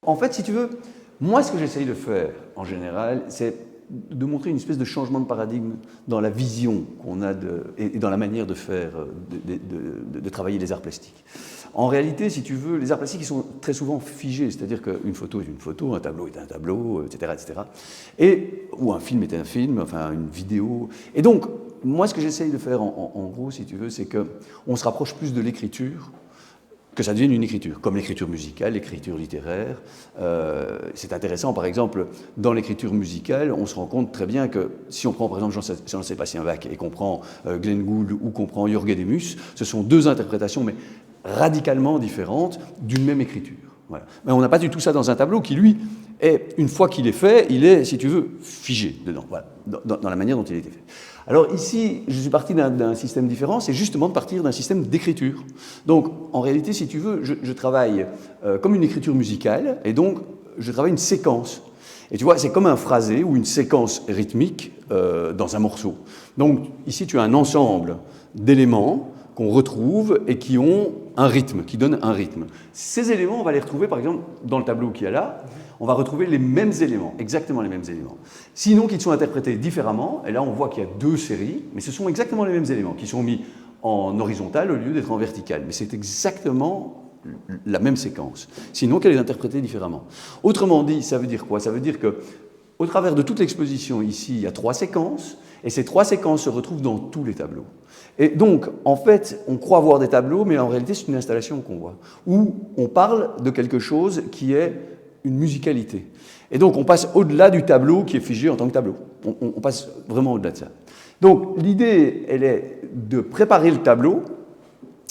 en fait, si tu veux, moi, ce que j'essaye de faire, en général, c'est de montrer une espèce de changement de paradigme dans la vision qu'on a et dans la manière de faire, de travailler les arts plastiques. En réalité, si tu veux, les arts plastiques ils sont très souvent figés, c'est-à-dire qu'une photo est une photo, un tableau est un tableau, etc., etc. Ou un film est un film, enfin une vidéo. Et donc, moi, ce que j'essaye de faire, en gros, si tu veux, c'est qu'on se rapproche plus de l'écriture, que ça devienne une écriture, comme l'écriture musicale, l'écriture littéraire. C'est intéressant, par exemple, dans l'écriture musicale, on se rend compte très bien que si on prend par exemple Jean-Sébastien Bach et qu'on prend Glenn Gould ou qu'on prend Jorge Demus, ce sont deux interprétations, mais radicalement différentes d'une même écriture. Voilà. Mais on n'a pas du tout ça dans un tableau qui, lui, une fois qu'il est fait, il est, si tu veux, figé dedans, voilà, dans la manière dont il a été fait. Alors ici, je suis parti d'un système différent, c'est justement de partir d'un système d'écriture. Donc, en réalité, si tu veux, je travaille comme une écriture musicale, et donc je travaille une séquence. Et tu vois, c'est comme un phrasé ou une séquence rythmique dans un morceau. Donc ici, tu as un ensemble d'éléments qu'on retrouve et qui ont un rythme, qui donnent un rythme. Ces éléments, on va les retrouver, par exemple, dans le tableau qu'il y a là, on va retrouver les mêmes éléments, exactement les mêmes éléments. Sinon, qu'ils sont interprétés différemment, et là, on voit qu'il y a deux séries, mais ce sont exactement les mêmes éléments qui sont mis en horizontal au lieu d'être en vertical. Mais c'est exactement la même séquence. Sinon, qu'elle est interprétée différemment. Autrement dit, ça veut dire quoi? Ça veut dire que, au travers de toute l'exposition ici, il y a 3 séquences, et ces 3 séquences se retrouvent dans tous les tableaux. Et donc, en fait, on croit voir des tableaux, mais en réalité, c'est une installation qu'on voit, où on parle de quelque chose qui est une musicalité. Et donc, on passe au-delà du tableau qui est figé en tant que tableau. On passe vraiment au-delà de ça. Donc, l'idée, elle est de préparer le tableau.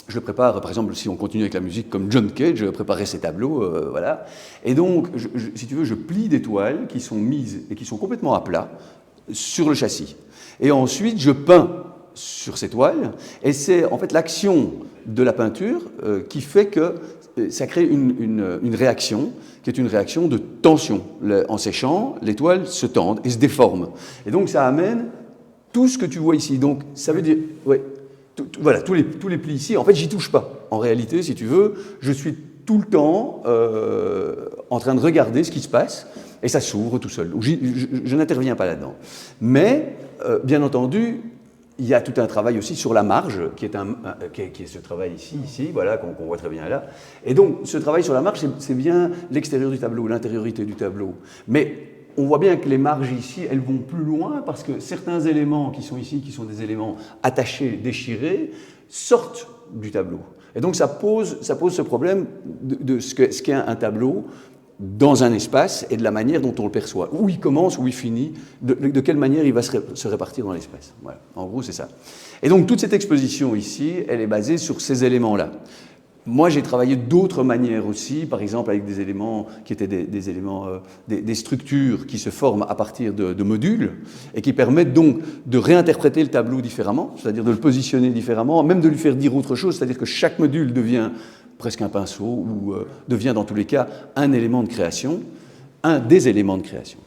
Je le prépare, par exemple, si on continue avec la musique, comme John Cage, je préparais ses tableaux, voilà. Et donc, si tu veux, je plie des toiles qui sont mises et qui sont complètement à plat sur le châssis. Et ensuite, je peins sur ces toiles, et c'est en fait l'action de la peinture qui fait que ça crée une réaction, qui est une réaction de tension. En séchant, les toiles se tendent et se déforment. Et donc ça amène tout ce que tu vois ici. Donc ça veut dire, ouais, voilà, tous les plis ici, en fait j'y touche pas. En réalité, si tu veux, je suis tout le temps en train de regarder ce qui se passe, et ça s'ouvre tout seul. Je n'interviens pas là-dedans. Mais, bien entendu, il y a tout un travail aussi sur la marge, qui est ce travail ici, voilà, qu'on voit très bien là. Et donc, ce travail sur la marge, c'est bien l'extérieur du tableau, l'intériorité du tableau. Mais on voit bien que les marges ici, elles vont plus loin, parce que certains éléments qui sont ici, qui sont des éléments attachés, déchirés, sortent du tableau. Et donc, ça pose ce problème de ce qu'est un tableau dans un espace et de la manière dont on le perçoit. Où il commence, où il finit, de quelle manière il va se répartir dans l'espace. Voilà. En gros, c'est ça. Et donc, toute cette exposition ici, elle est basée sur ces éléments-là. Moi, j'ai travaillé d'autres manières aussi, par exemple avec des éléments qui étaient des structures qui se forment à partir de modules et qui permettent donc de réinterpréter le tableau différemment, c'est-à-dire de le positionner différemment, même de lui faire dire autre chose, c'est-à-dire que chaque module devient presque un pinceau, ou devient dans tous les cas un élément de création, un des éléments de création.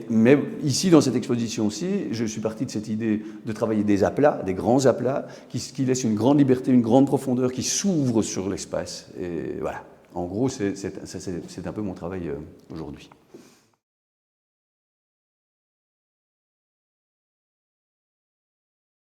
Mais ici, dans cette exposition-ci, je suis parti de cette idée de travailler des aplats, des grands aplats, qui laissent une grande liberté, une grande profondeur, qui s'ouvrent sur l'espace. Et voilà, en gros, c'est un peu mon travail aujourd'hui.